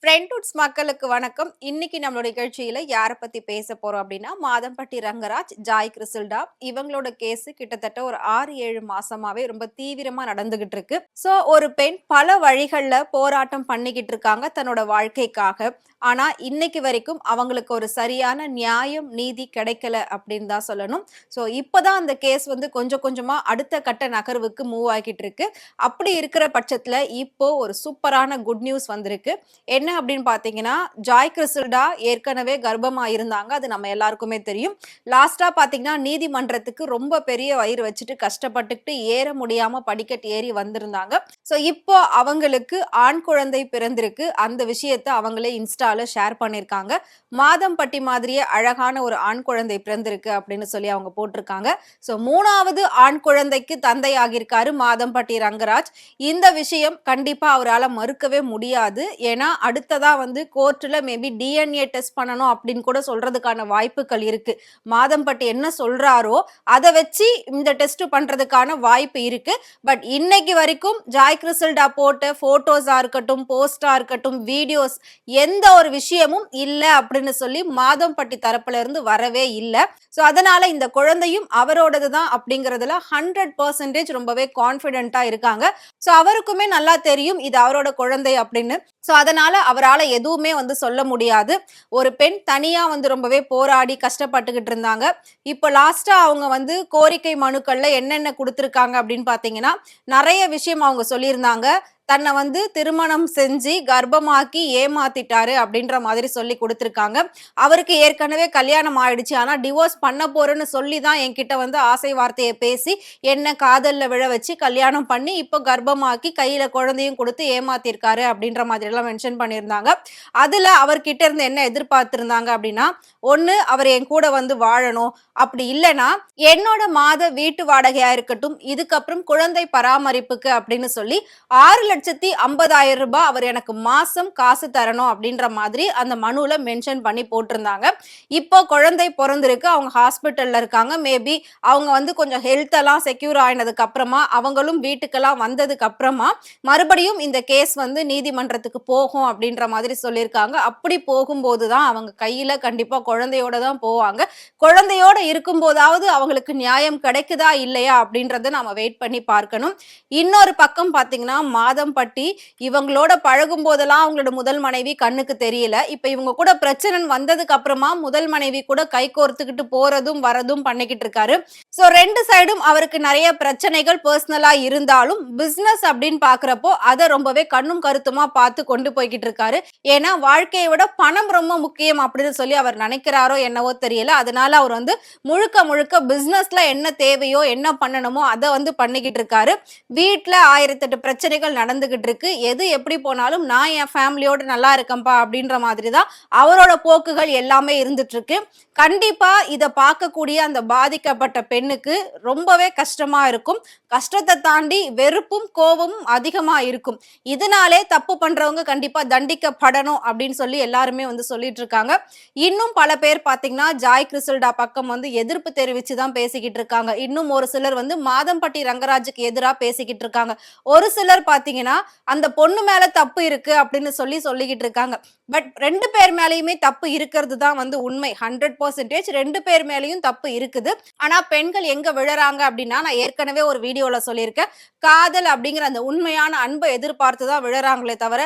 ஃப்ரெண்ட்வுட்ஸ் மக்களுக்கு வணக்கம். இன்னைக்கு நம்மளோட நிகழ்ச்சியில யாரை பத்தி பேச போறோம் அப்படின்னா, மாதம்பட்டி ரங்கராஜ், ஜாய் கிறிசல்டா இவங்களோட கேஸ் கிட்டத்தட்ட ஒரு 6-7 மாசமாவே ரொம்ப தீவிரமா நடந்துகிட்டு இருக்கு. சோ ஒரு பெண் பல வழிகள்ல போராட்டம் பண்ணிக்கிட்டு இருக்காங்க தன்னோட வாழ்க்கைக்காக. ஆனா இன்னைக்கு வரைக்கும் அவங்களுக்கு ஒரு சரியான நியாயம், நீதி கிடைக்கல அப்படின்னு தான் சொல்லணும். சோ இப்பதான் அந்த கேஸ் வந்து கொஞ்சம் கொஞ்சமா அடுத்த கட்ட நகர்வுக்கு மூவ் ஆகிட்டு இருக்கு. அப்படி இருக்கிற பட்சத்துல இப்போ ஒரு சூப்பரான குட் நியூஸ் வந்திருக்கு. என்ன அப்படின்னு பாத்தீங்கன்னா, ஜாய் கிறிசல்டா ஏற்கனவே கர்ப்பமா இருந்தாங்க. அது நம்ம எல்லாருக்குமே தெரியும். லாஸ்டா பாத்தீங்கன்னா நீதிமன்றத்துக்கு ரொம்ப பெரிய வயிறு வச்சுட்டு கஷ்டப்பட்டுக்கிட்டு ஏற முடியாம படிக்கட்டு ஏறி வந்திருந்தாங்க. சோ இப்போ அவங்களுக்கு ஆண் குழந்தை பிறந்திருக்கு. அந்த விஷயத்த அவங்களே இன்ஸ்டால ஷேர் பண்ணிருக்காங்க. மாதம்பட்டி மாதிரியே அழகான ஒரு ஆண் குழந்தை பிறந்திருக்கு அப்படின்னு சொல்லி அவங்க போட்டிருக்காங்க. சோ 3வது ஆண் குழந்தைக்கு தந்தை ஆகியிருக்காரு மாதம்பட்டி ரங்கராஜ். இந்த விஷயம் கண்டிப்பா அவரால மறுக்கவே முடியாது. ஏன்னா அடுத்ததா வந்து கோர்ட்ல மேபி டிஎன்ஏ டெஸ்ட் பண்ணணும் அப்படின்னு கூட சொல்றதுக்கான வாய்ப்புகள் இருக்கு. மாதம்பட்டி என்ன சொல்றாரோ அதை வச்சு இந்த டெஸ்ட் பண்றதுக்கான வாய்ப்பு இருக்கு. பட் இன்னைக்கு வரைக்கும் ஜாய் கிறிசல்டா போட்ட போட்டோஸா இருக்கட்டும், போஸ்டா இருக்கட்டும், வீடியோஸ் எந்த ஒரு விஷயமும் இல்ல அப்படின்னு சொல்லி மாதம்பட்டி தரப்புல இருந்து வரவே இல்ல. சோ அதனால இந்த குழந்தையும் அவரோடது தான் அப்படிங்கறதுல 100% ரொம்பவே கான்பிடென்ட்டா இருக்காங்க. சோ அவருக்குமே நல்லா தெரியும் இது அவரோட குழந்தை அப்படின்னு. சோ அதனால அவரால எதுவுமே வந்து சொல்ல முடியாது. ஒரு பெண் தனியா வந்து ரொம்பவே போராடி கஷ்டப்பட்டுக்கிட்டு இருந்தாங்க. இப்போ லாஸ்டா அவங்க வந்து கோரிக்கை மனுக்கள்ல என்னென்ன கொடுத்திருக்காங்க அப்படின்னு பாத்தீங்கன்னா, நிறைய விஷயம் அவங்க சொல்லியிருந்தாங்க. தன்னை வந்து திருமணம் செஞ்சு கர்ப்பமாக்கி ஏமாத்திட்டாரு அப்படின்ற மாதிரி சொல்லி கொடுத்திருக்காங்க. அவருக்கு ஏற்கனவே கல்யாணம் ஆயிடுச்சு. ஆனா டிவோர்ஸ் பண்ண போறேன்னு சொல்லி தான் என்கிட்ட வந்து ஆசை வார்த்தையை பேசி என்ன காதல்ல விழ வச்சு கல்யாணம் பண்ணி இப்போ கர்ப்பமாக்கி கையில குழந்தையும் கொடுத்து ஏமாத்திருக்காரு அப்படின்ற மாதிரி எல்லாம் மென்ஷன் பண்ணியிருந்தாங்க. அதுல அவர்கிட்ட இருந்து என்ன எதிர்பார்த்திருந்தாங்க அப்படின்னா, ஒண்ணு அவர் என் கூட வந்து வாழணும், அப்படி இல்லைன்னா என்னோட மாத வீட்டு வாடகையா இருக்கட்டும், இதுக்கப்புறம் குழந்தை பராமரிப்புக்கு அப்படின்னு சொல்லி 6,50,000 ரூபாய் அவர் எனக்கு மாசம் காசு தரணும் அப்படின்ற மாதிரி அந்த மனுல மென்ஷன் பண்ணி போட்டிருந்தாங்க. இப்போ குழந்தை பிறந்திருக்கு, அவங்க ஹாஸ்பிட்டல்ல இருக்காங்க. மேபி அவங்க வந்து கொஞ்சம் ஹெல்த் எல்லாம் செக்யூர் ஆயினதுக்கு அப்புறமா அவங்களும் வீட்டுக்கெல்லாம் வந்ததுக்கு அப்புறமா மறுபடியும் இந்த கேஸ் வந்து நீதிமன்றத்துக்கு போகும் அப்படின்ற மாதிரி சொல்லியிருக்காங்க. அப்படி போகும்போதுதான் அவங்க கையில கண்டிப்பா குழந்தையோட தான் போவாங்க. குழந்தையோட இருக்கும்போதாவது அவங்களுக்கு நியாயம் கிடைக்குதா இல்லையா அப்படின்றத நாம வெயிட் பண்ணி பார்க்கணும். இன்னொரு பக்கம் பாத்தீங்கன்னா, மாதம்பட்டி இவங்களோட பழகும் போதெல்லாம் அவங்களோட முதல் மனைவி கண்ணுக்கு தெரியல. இப்ப இவங்க கூட பிரச்சனை வந்ததுக்கு அப்புறமா முதல் மனைவி கூட கை கோர்த்துக்கிட்டு போறதும் வரதும் பண்ணிக்கிட்டு இருக்காரு. சோ 2 சைடும் அவருக்கு நிறைய பிரச்சனைகள் பர்சனலா இருந்தாலும் பிசினஸ் அப்படின்னு பாக்குறப்போ அதை ரொம்பவே கண்ணும் கருத்துமா பார்த்து கொண்டு போய்கிட்டு இருக்காரு. ஏன்னா வாழ்க்கையை விட பணம் ரொம்ப முக்கியம் அப்படின்னு சொல்லி அவர் நினைக்கிறாரோ என்னவோ தெரியல. அதனால அவர் வந்து முழுக்க முழுக்க பிசினஸ்ல என்ன தேவையோ என்ன பண்ணணுமோ அதை வந்து பண்ணிக்கிட்டு இருக்காரு. வீட்டுல 1008 பிரச்சனைகள் நடந்துகிட்டு இருக்கு. எது எப்படி போனாலும் நான் என் ஃபேமிலியோட நல்லா இருக்கேன்பா அப்படின்ற மாதிரி தான் அவரோட போக்குகள் எல்லாமே இருந்துட்டு இருக்கு. கண்டிப்பா இதை பார்க்கக்கூடிய அந்த பாதிக்கப்பட்ட பெண்ணுக்கு ரொம்பவே கஷ்டமா இருக்கும். கஷ்டத்தை தாண்டி வெறுப்பும் கோபமும் அதிகமா இருக்கும். இதனாலே தப்பு பண்றவங்க கண்டிப்பா தண்டிக்கப்படணும் அப்படின்னு சொல்லி எல்லாருமே வந்து சொல்லிட்டு இருக்காங்க. இன்னும் பல பேர் பாத்தீங்கன்னா ஜாய் கிறிசல்டா பக்கம் வந்து எதிர்ப்பு தெரிவிச்சுதான் பேசிக்கிட்டு இருக்காங்க. இன்னும் ஒரு சிலர் வந்து மாதம்பட்டி ரங்கராஜுக்கு எதிராக பேசிக்கிட்டு இருக்காங்க. ஒரு சிலர் பாத்தீங்கன்னா அந்த பொண்ணு மேல தப்பு இருக்கு அப்படின்னு சொல்லிக்கிட்டு இருக்காங்க. பட் 2 பேர் மேலயுமே தப்பு இருக்கிறது தான் வந்து உண்மை. 100% 2 பேர் மேலயும் தப்பு இருக்குது. ஆனா பெண்கள் எங்க விழறாங்க அப்படின்னா, நான் ஏற்கனவே ஒரு வீடியோல சொல்லியிருக்கேன், காதல் அப்படிங்கிற அந்த உண்மையான அன்பை எதிர்பார்த்து தான் விழறாங்களே தவிர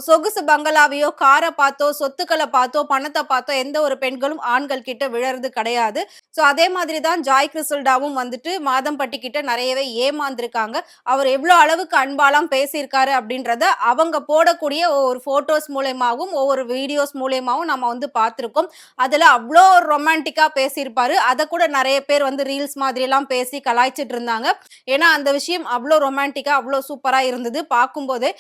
சொகுசு பங்களாவையோ காரை பார்த்தோ சொத்துக்களை பார்த்தோ பணத்தை பார்த்தோ எந்த ஒரு பெண்களும் ஆண்கள் கிட்ட விழறது கிடையாது. சோ அதே மாதிரி தான் ஜாய் கிறிசல்டாவும் வந்துட்டு மாதம்பட்டி கிட்ட நிறையவே ஏமாந்திருக்காங்க. அவர் எவ்வளவு அளவுக்கு அன்பாலாம் பேசியிருக்காரு அப்படின்றத அவங்க போடக்கூடிய ஒவ்வொரு போட்டோஸ் மூலமாகவும் ஒவ்வொரு வீடியோஸ் மூலமாவும் நம்ம வந்து பார்த்திருக்கோம். அதுல அவ்வளோ ரொமான்டிக்கா பேசியிருப்பாரு. அதை கூட நிறைய பேர் வந்து ரீல்ஸ் மாதிரி எல்லாம் பேசி கலாய்ச்சிட்டு இருந்தாங்க. ஏன்னா அந்த விஷயம் அவ்வளோ ரொமான்டிக்கா அவ்வளோ சூப்பரா இருந்தது பார்க்கும்போதே.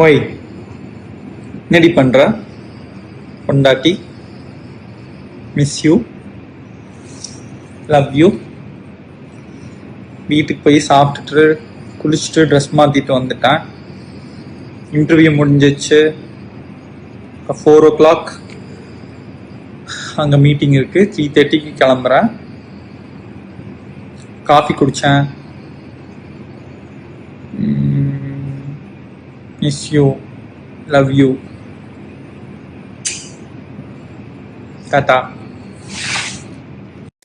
ஓய் என்னடி பண்ற பொண்டாட்டி? Miss you, love you. வீட்டுக்கு போய் சாப்பிட்டுட்டு குளிச்சுட்டு ட்ரெஸ் மாற்றிட்டு வந்துட்டேன். இன்டர்வியூ முடிஞ்சிச்சு. 4 o'clock அங்கே மீட்டிங் இருக்குது. 3:30க்கு கிளம்புறேன். காஃபி குடித்தேன். மிஸ் யூ, லவ் யூ, டாடா.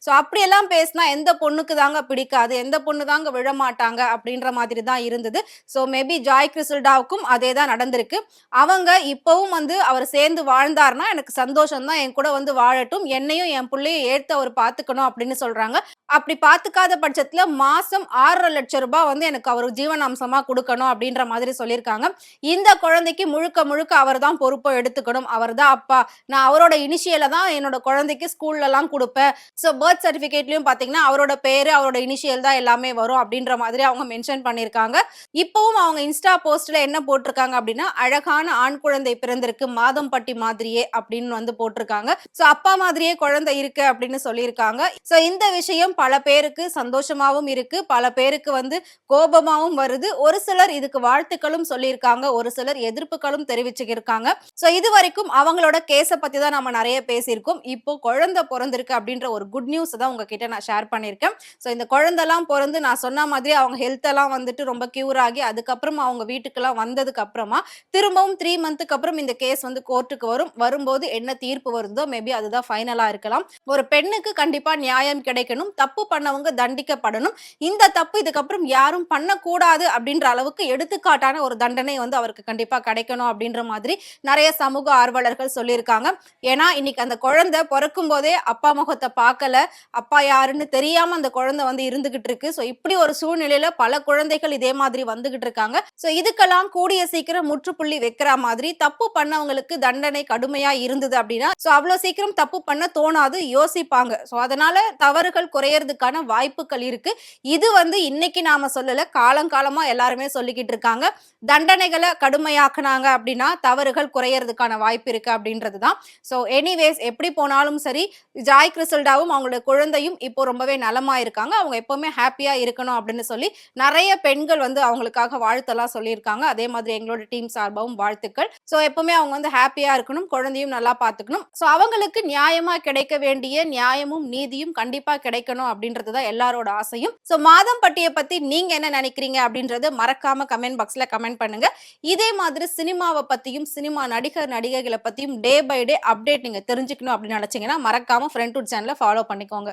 ஸோ அப்படியெல்லாம் பேசினா எந்த பொண்ணுக்கு தாங்க பிடிக்காது, எந்த பொண்ணு தாங்க விழமாட்டாங்க அப்படின்ற மாதிரி தான் இருந்தது. ஸோ மேபி ஜாய் கிறிசல்டாவுக்கும் அதே தான் நடந்திருக்கு. அவங்க இப்பவும் வந்து அவர் சேர்ந்து வாழ்ந்தார்னா எனக்கு சந்தோஷம் தான். என் கூட வந்து வாழட்டும். என்னையும் என் புள்ளையும் ஏத்து அவர் பார்த்துக்கணும் அப்படின்னு சொல்றாங்க. அப்படி பார்த்துக்காத பட்சத்துல மாசம் 6,50,000 லட்சம் ரூபாய் வந்து எனக்கு அவர் ஜீவனாம்சமா குடுக்கணும் அப்படின்ற மாதிரி சொல்லியிருக்காங்க. இந்த குழந்தைக்கு முழுக்க முழுக்க அவர் தான் பொறுப்பை எடுத்துக்கணும். அவர் தான் அப்பா. நான் அவரோட இனிஷியல தான் என்னோட குழந்தைக்கு ஸ்கூல்லலாம் குடுப்பேன். ஸோ பர்த் சர்டிஃபிகேட்லயும் பார்த்தீங்கன்னா, அவரோட பேரு, அவரோட இனிஷியல் தான் எல்லாமே வரும் அப்படின்ற மாதிரி அவங்க மென்ஷன் பண்ணியிருக்காங்க. இப்பவும் அவங்க இன்ஸ்டா போஸ்ட்ல என்ன போட்டிருக்காங்க அப்படின்னா, அழகான ஆண் குழந்தை பிறந்திருக்கு மாதம்பட்டி மாதிரியே அப்படின்னு வந்து போட்டிருக்காங்க. ஸோ அப்பா மாதிரியே குழந்தை இருக்கு அப்படின்னு சொல்லியிருக்காங்க. ஸோ இந்த விஷயம் பல பேருக்கு சந்தோஷமாவும் இருக்கு. பல பேருக்கு வந்து கோபமாவும் வருது. ஒரு சிலர் இதுக்கு வாழ்த்துக்களும் சொல்லியிருக்காங்க. ஒரு சிலர் எதிர்ப்புகளும் தெரிவிச்சிருக்காங்க. ஸோ இதுவரைக்கும் அவங்களோட கேஸ பத்தி தான் நம்ம நிறைய பேசியிருக்கோம். இப்போ குழந்தை பொறந்திருக்கு அப்படின்ற ஒரு குட் நியூஸ் தான் உங்ககிட்ட நான் ஷேர் பண்ணியிருக்கேன். ஸோ இந்த குழந்தைலாம் பொறந்து நான் சொன்ன மாதிரி அவங்க ஹெல்த் எல்லாம் வந்துட்டு ரொம்ப கியூர் ஆகி அதுக்கப்புறம் அவங்க வீட்டுக்கெல்லாம் வந்ததுக்கு அப்புறமா திரும்பவும் 3 மந்த்துக்கு அப்புறம் இந்த கேஸ் வந்து கோர்ட்டுக்கு வரும். வரும்போது என்ன தீர்ப்பு வருதோ மேபி அதுதான் ஃபைனலா இருக்கலாம். ஒரு பெண்ணுக்கு கண்டிப்பா நியாயம் கிடைக்கணும். தப்பு பண்ணவங்க தண்டிக்கப்படணும். இந்த தப்பு இதுக்கப்புறம் யாரும் பண்ணக்கூடாது அப்படின்ற அளவுக்கு எடுத்துக்காட்டான ஒரு தண்டனை வந்து அவருக்கு கண்டிப்பா கிடைக்கணும் அப்படின்ற மாதிரி நிறைய சமூக ஆர்வலர்கள் சொல்லியிருக்காங்க. ஏன்னா இன்னைக்கு அந்த குழந்தை பிறக்கும் போதே அப்பா முகத்தை பார்க்கல, அப்பா யாருன்னு தெரியாம அந்த குழந்தை வந்து இருந்துகிட்டு இருக்கு. ஸோ இப்படி ஒரு சூழ்நிலையில பல குழந்தைகள் இதே மாதிரி வந்துகிட்டு இருக்காங்க. ஸோ இதுக்கெல்லாம் கூடிய சீக்கிரம் முற்றுப்புள்ளி வைக்கிற மாதிரி தப்பு பண்ணவங்களுக்கு தண்டனை கடுமையா இருந்தது அப்படின்னா ஸோ அவ்வளவு சீக்கிரம் தப்பு பண்ண தோணாது, யோசிப்பாங்க. ஸோ அதனால தவறுகள் குறையறதுக்கான வாய்ப்புகள் இருக்கு. இது வந்து இன்னைக்கு நாம சொல்லல, காலங்காலமா எல்லாருமே சொல்லிக்கிட்டு இருக்காங்க. தண்டனைகளை கடுமையாக்குனாங்க அப்படின்னா தவறுகள் குறையறதுக்கான வாய்ப்பு இருக்கு அப்படின்றதுதான். ஸோ எனிவேஸ் எப்படி போனாலும் சரி, ஜாய் கிறிசல்டாவும் அவங்களோட குழந்தையும் இப்போ ரொம்பவே நலமா இருக்காங்க. அவங்க எப்பவுமே ஹாப்பியா இருக்கணும் அப்படின்னு சொல்லி நிறைய பெண்கள் வந்து அவங்களுக்காக வாழ்த்தெல்லாம் சொல்லியிருக்காங்க. அதே மாதிரி எங்களோட டீம் சார்பாகவும் வாழ்த்துக்கள். ஸோ எப்பவுமே அவங்க வந்து ஹாப்பியா இருக்கணும், குழந்தையும் நல்லா பார்த்துக்கணும். ஸோ அவங்களுக்கு நியாயமா கிடைக்க வேண்டிய நியாயமும் நீதியும் கண்டிப்பா கிடைக்கணும் அப்படின்றதுதான் எல்லாரோட ஆசையும். ஸோ மாதம்பட்டியை பத்தி நீங்க என்ன நினைக்கிறீங்க அப்படின்றத மறக்காம கமெண்ட் பாக்ஸ்ல கமெண்ட் பண்ணுங்க. இதே மாதிரி சினிமாவை பத்தியும் சினிமா நடிகர் நடிகைகளை பத்தியும் டே பை டே அப்டேட் நீங்க தெரிஞ்சுக்கணும் அப்படின்னு நினைச்சீங்கன்னா மறக்காம ஃப்ரெண்ட்வுட் சேனலை ஃபாலோ பண்ணிக்கோங்க.